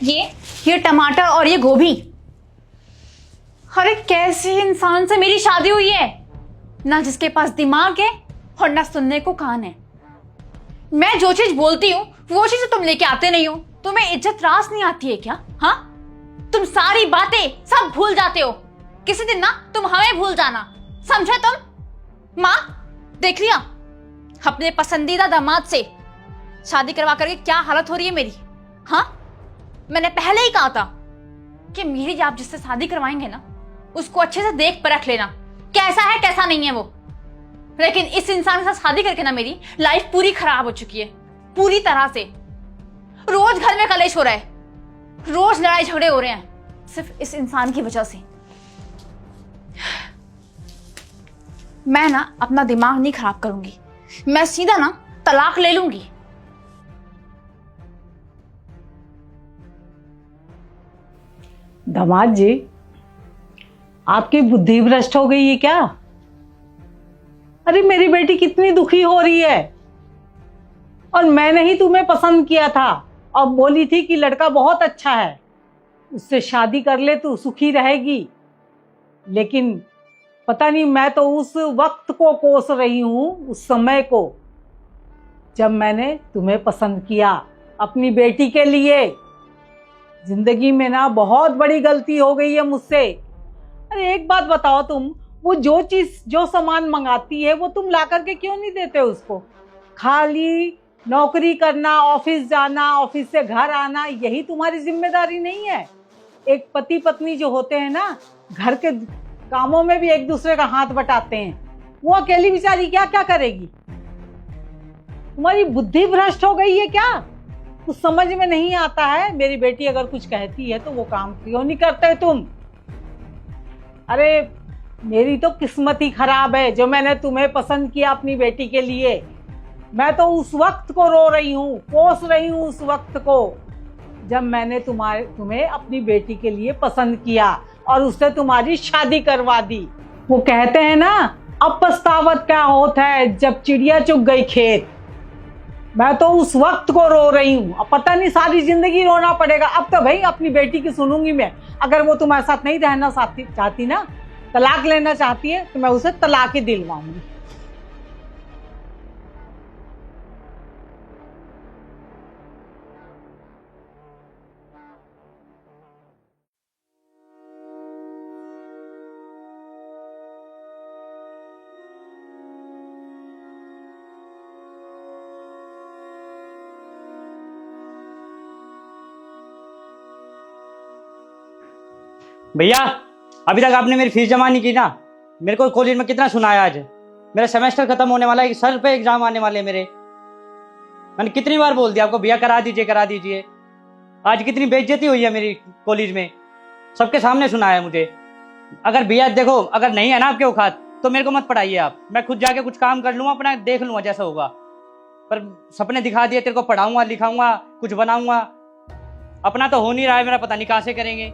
ये टमाटर और ये गोभी। अरे कैसे इंसान से मेरी शादी हुई है, ना जिसके पास दिमाग है और ना सुनने को कान है। मैं जो चीज बोलती हूँ वो चीज तुम लेके आते नहीं हो। तुम्हें इज्जत रास नहीं आती है क्या? हाँ, तुम सारी बातें सब भूल जाते हो। किसी दिन ना तुम हमें भूल जाना, समझे तुम? माँ देख लिया अपने पसंदीदा दामाद से शादी करवा करके क्या हालत हो रही है मेरी। हाँ, मैंने पहले ही कहा था कि मेरी आप जिससे शादी करवाएंगे ना उसको अच्छे से देख परख लेना, कैसा है कैसा नहीं है वो। लेकिन इस इंसान के साथ शादी करके ना मेरी लाइफ पूरी खराब हो चुकी है, पूरी तरह से। रोज घर में कलेश हो रहा है, रोज लड़ाई झगड़े हो रहे हैं, सिर्फ इस इंसान की वजह से। मैं ना अपना दिमाग नहीं खराब करूंगी, मैं सीधा ना तलाक ले लूंगी। दामाद जी, आपकी बुद्धि भ्रष्ट हो गई है क्या? अरे मेरी बेटी कितनी दुखी हो रही है, और मैंने ही तुम्हें पसंद किया था और बोली थी कि लड़का बहुत अच्छा है, उससे शादी कर ले तो सुखी रहेगी। लेकिन पता नहीं, मैं तो उस वक्त को कोस रही हूँ, उस समय को जब मैंने तुम्हें पसंद किया अपनी बेटी के लिए। जिंदगी में ना बहुत बड़ी गलती हो गई है मुझसे। अरे एक बात बताओ, तुम वो जो चीज जो सामान मंगाती है वो तुम ला करके क्यों नहीं देते उसको? खाली नौकरी करना, ऑफिस जाना, ऑफिस से घर आना, यही तुम्हारी जिम्मेदारी नहीं है? एक पति पत्नी जो होते हैं ना, घर के कामों में भी एक दूसरे का हाथ बटाते हैं। वो अकेली बेचारी क्या क्या करेगी? तुम्हारी बुद्धि भ्रष्ट हो गई है क्या? कुछ समझ में नहीं आता है? मेरी बेटी अगर कुछ कहती है तो वो काम क्यों नहीं करते तुम? अरे मेरी तो किस्मत ही खराब है जो मैंने तुम्हें पसंद किया अपनी बेटी के लिए। मैं तो उस वक्त को रो रही हूँ, कोस रही हूँ उस वक्त को जब मैंने तुम्हें अपनी बेटी के लिए पसंद किया और उससे तुम्हारी शादी करवा दी। वो कहते हैं ना, अब पछतावत क्या होता है जब चिड़िया चुग गई खेत। मैं तो उस वक्त को रो रही हूँ, अब पता नहीं सारी जिंदगी रोना पड़ेगा। अब तो भाई अपनी बेटी की सुनूंगी मैं। अगर वो तुम्हारे साथ नहीं रहना चाहती ना, तलाक लेना चाहती है, तो मैं उसे तलाक ही दिलवाऊंगी। भैया, अभी तक आपने मेरी फीस जमा नहीं की ना। मेरे को कॉलेज में कितना सुनाया आज। मेरा सेमेस्टर खत्म होने वाला है, सर पे एग्जाम आने वाले मेरे। मैंने कितनी बार बोल दिया आपको, भैया करा दीजिए करा दीजिए। आज कितनी बेइज्जती हुई है मेरी कॉलेज में, सबके सामने सुनाया मुझे। अगर भैया देखो, अगर नहीं है ना आपके औकात तो मेरे को मत पढ़ाइए आप। मैं खुद जाके कुछ काम कर लूंगा, अपना देख लूंगा जैसा होगा। पर सपने दिखा दिए, तेरे को पढ़ाऊंगा लिखाऊंगा कुछ बनाऊंगा, अपना तो हो नहीं रहा है मेरा। पता नहीं कहां से करेंगे।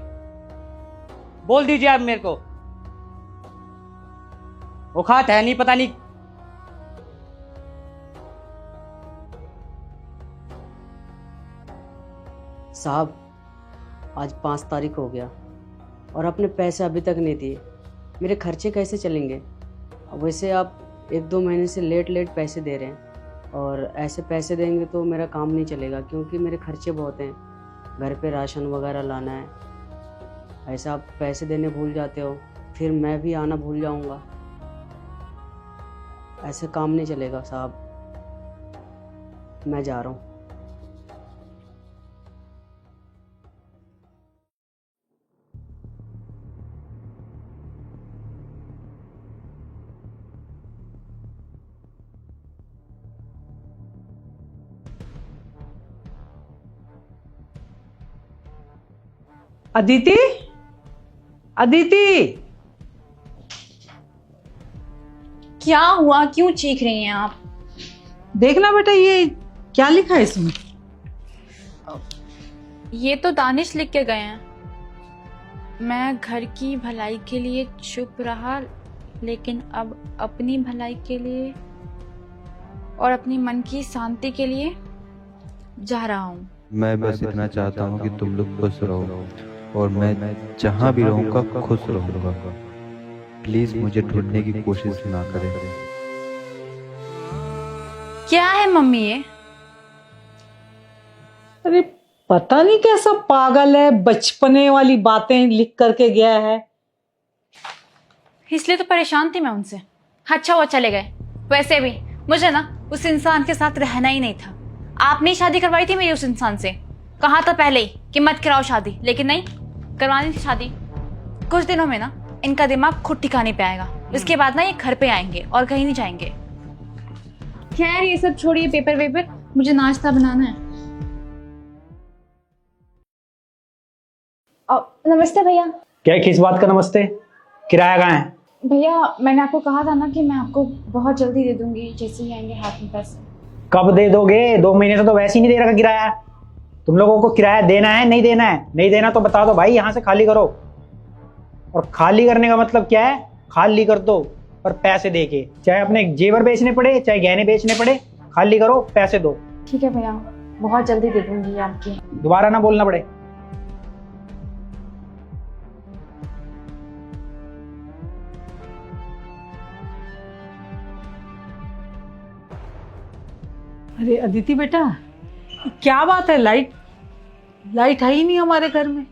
बोल दीजिए आप मेरे को, औकात है नहीं पता नहीं। साहब, आज 5 तारीख हो गया और आपने पैसे अभी तक नहीं दिए। मेरे खर्चे कैसे चलेंगे? वैसे आप 1-2 महीने से लेट पैसे दे रहे हैं, और ऐसे पैसे देंगे तो मेरा काम नहीं चलेगा, क्योंकि मेरे खर्चे बहुत हैं। घर पे राशन वगैरह लाना है। ऐसा आप पैसे देने भूल जाते हो, फिर मैं भी आना भूल जाऊंगा। ऐसे काम नहीं चलेगा साहब, मैं जा रहा हूँ। अदिति, अदिति, क्या हुआ, क्यों चीख रही हैं आप? देखना बेटा, ये क्या लिखा है इसमें? ये तो दानिश लिख के गए हैं। मैं घर की भलाई के लिए चुप रहा, लेकिन अब अपनी भलाई के लिए और अपनी मन की शांति के लिए जा रहा हूँ। मैं बस इतना चाहता हूँ कि तुम लोग खुश रहो और मैं जहाँ भी रहूँगा खुश रहूँगा। प्लीज़ मुझे ढूंढने की कोशिश ना करें। क्या है मम्मी ये? अरे पता नहीं कैसा पागल है, बचपने वाली बातें लिख करके गया है। इसलिए तो परेशान थी मैं उनसे। अच्छा हुआ चले गए। वैसे भी मुझे ना उस इंसान के साथ रहना ही नहीं था। आपने ही शादी करवाई थी मेरी उस इंसान से। कहा था पहले ही कि मत कराओ शादी, लेकिन नहीं, करवानी थी शादी। कुछ दिनों में ना इनका दिमाग खुद ठिकाने पे आएगा। इसके बाद ना ये घर पे आएंगे और कहीं नहीं जाएंगे। खैर ये सब छोड़िए, पेपर वेपर, मुझे नाश्ता बनाना है। नमस्ते भैया। क्या किस बात का नमस्ते? किराया कहाँ है? भैया मैंने आपको कहा था ना कि मैं आपको बहुत जल्दी दे दूंगी, जैसे ही आएंगे हाथ में पैसे। कब दे दोगे? 2 महीने से तो वैसे ही नहीं दे रखा किराया। तुम लोगों को किराया देना है, नहीं देना है? नहीं देना तो बता दो भाई, यहाँ से खाली करो। और खाली करने का मतलब क्या है? खाली कर दो और पैसे दे के, चाहे अपने जेवर बेचने पड़े चाहे गहने बेचने पड़े, खाली करो, पैसे दो। ठीक है भैया, बहुत जल्दी दे दूंगी आपकी। दोबारा ना बोलना पड़े। अरे अदिति बेटा, क्या बात है? लाइट है ही नहीं हमारे घर में।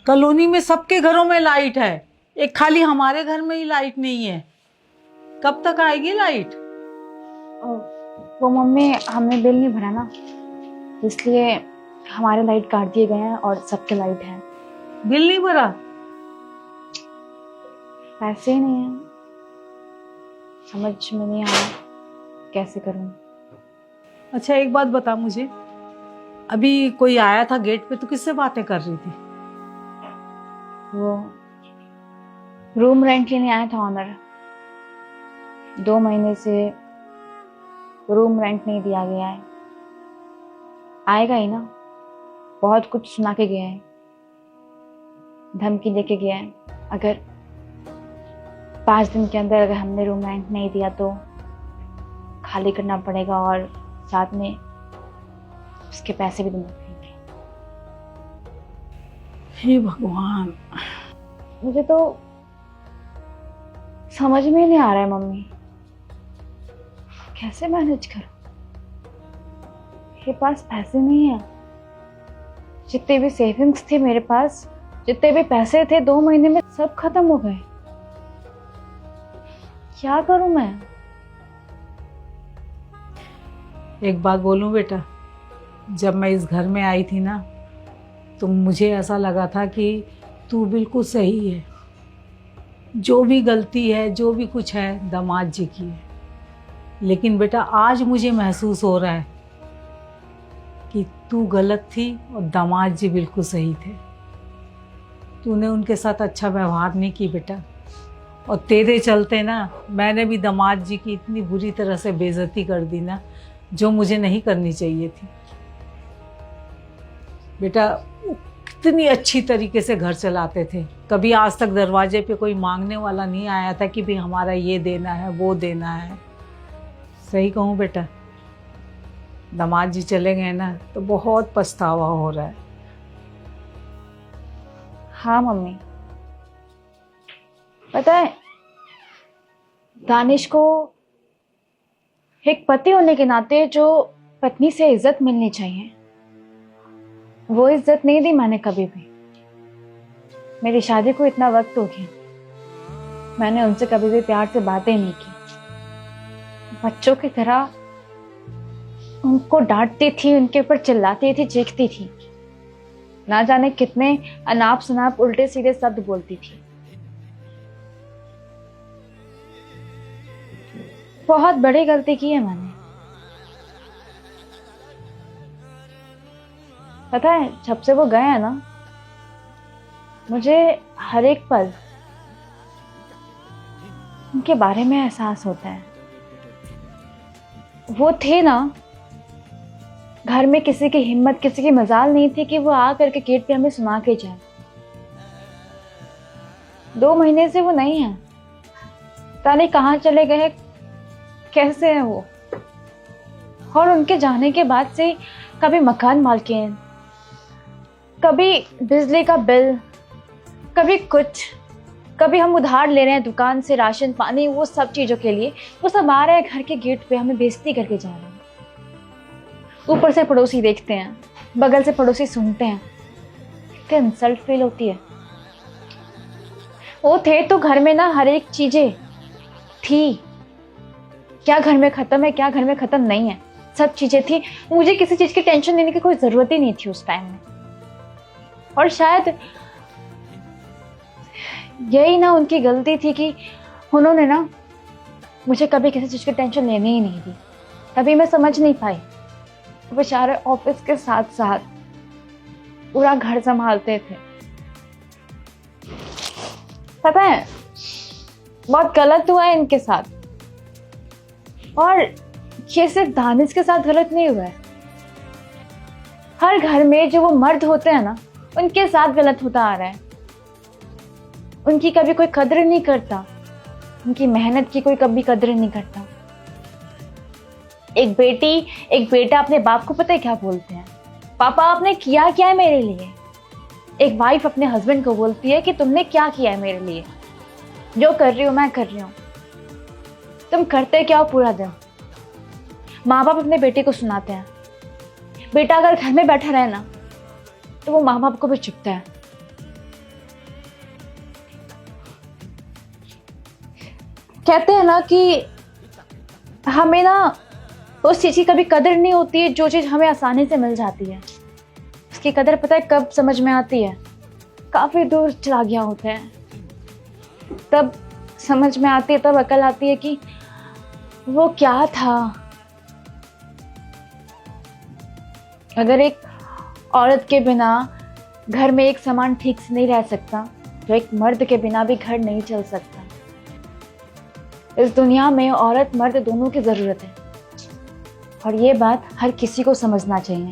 कॉलोनी में सबके घरों में लाइट है, एक खाली हमारे घर में ही लाइट नहीं है। कब तक आएगी लाइट? वो मम्मी, हमने बिल नहीं भरा ना, इसलिए हमारे लाइट काट दिए गए हैं और सबके लाइट है। बिल नहीं भरा? पैसे ही नहीं है, समझ में नहीं आ रहा कैसे करूं। अच्छा एक बात बता मुझे, अभी कोई आया था गेट पे, तो किससे बातें कर रही थी? वो रूम रेंट लेने आया था ऑनर। 2 महीने से रूम रेंट नहीं दिया गया है। आएगा ही ना, बहुत कुछ सुना के गया है, धमकी लेके गया है। अगर 5 दिन के अंदर अगर हमने रूम रेंट नहीं दिया तो खाली करना पड़ेगा और साथ में उसके पैसे भी देने पड़ेंगे। हे भगवान, मुझे तो समझ में नहीं आ रहा है मम्मी, कैसे मैनेज करूं। मेरे पास पैसे नहीं है। जितने भी सेविंग्स थे मेरे पास, जितने भी पैसे थे, 2 महीने में सब खत्म हो गए। क्या करूं मैं? एक बात बोलूं बेटा, जब मैं इस घर में आई थी ना, तो मुझे ऐसा लगा था कि तू बिल्कुल सही है। जो भी गलती है, जो भी कुछ है, दामाद जी की है। लेकिन बेटा आज मुझे महसूस हो रहा है कि तू गलत थी और दामाद जी बिल्कुल सही थे। तूने उनके साथ अच्छा व्यवहार नहीं की बेटा, और तेरे चलते ना मैंने भी दामाद जी की इतनी बुरी तरह से बेइज्जती कर दी ना, जो मुझे नहीं करनी चाहिए थी। बेटा कितनी अच्छी तरीके से घर चलाते थे, कभी आज तक दरवाजे पे कोई मांगने वाला नहीं आया था कि भाई हमारा ये देना है, वो देना है। सही कहूँ बेटा, दामाद जी चले गए ना तो बहुत पछतावा हो रहा है। हाँ मम्मी, पता है दानिश को एक पति होने के नाते जो पत्नी से इज्जत मिलनी चाहिए, वो इज्जत नहीं दी मैंने कभी भी। मेरी शादी को इतना वक्त हो गया, मैंने उनसे कभी भी प्यार से बातें नहीं की। बच्चों की तरह उनको डांटती थी, उनके ऊपर चिल्लाती थी, चीखती थी, ना जाने कितने अनाप शनाप उल्टे सीधे शब्द बोलती थी। बहुत बड़ी गलती की है मैंने। पता है जब से वो गए हैं ना, मुझे हर एक पल उनके बारे में एहसास होता है। वो थे ना, घर में किसी की हिम्मत, किसी की मजाल नहीं थी कि वो आ करके गेट पे हमें सुना के जाए। 2 महीने से वो नहीं है, पता नहीं कहाँ चले गए, कैसे है वो। और उनके जाने के बाद से कभी मकान मालकिन, कभी बिजली का बिल, कभी कुछ, कभी हम उधार ले रहे हैं दुकान से राशन पानी, वो सब चीज़ों के लिए वो सब आ रहे हैं घर के गेट पे, हमें बेइज्जती करके जा रहे हैं। ऊपर से पड़ोसी देखते हैं, बगल से पड़ोसी सुनते हैं, क्या इंसल्ट फील होती है। वो थे तो घर में ना हर एक चीजें थी, क्या घर में खत्म है, क्या घर में खत्म नहीं है, सब चीजें थी। मुझे किसी चीज की टेंशन लेने की कोई जरूरत ही नहीं थी उस टाइम में। और शायद यही ना उनकी गलती थी कि उन्होंने ना मुझे कभी किसी चीज की टेंशन लेने ही नहीं दी, तभी मैं समझ नहीं पाई। बेचारे ऑफिस के साथ साथ पूरा घर संभालते थे। पता है बहुत गलत हुआ है इनके साथ, और ये सिर्फ दानिश के साथ गलत नहीं हुआ है, हर घर में जो वो मर्द होते हैं ना उनके साथ गलत होता आ रहा है। उनकी कभी कोई कदर नहीं करता, उनकी मेहनत की कोई कभी कदर नहीं करता। एक बेटी एक बेटा अपने बाप को पता है क्या बोलते हैं, पापा आपने किया क्या है मेरे लिए। एक वाइफ अपने हस्बैंड को बोलती है कि तुमने क्या किया है मेरे लिए, जो कर रही हो मैं कर रही हूँ, तुम करते क्या हो पूरा दिन। माँ बाप अपने बेटे को सुनाते हैं, बेटा अगर घर में बैठा रहे ना तो वो माँ बाप को भी चुभता है। कहते हैं ना कि हमें ना उस चीज की कभी कदर नहीं होती है जो चीज हमें आसानी से मिल जाती है। उसकी कदर पता है कब समझ में आती है, काफी दूर चला गया होता है तब समझ में आती है, तब अकल आती है कि वो क्या था। अगर एक औरत के बिना घर में एक सामान ठीक से नहीं रह सकता तो एक मर्द के बिना भी घर नहीं चल सकता। इस दुनिया में औरत मर्द दोनों की जरूरत है, और ये बात हर किसी को समझना चाहिए।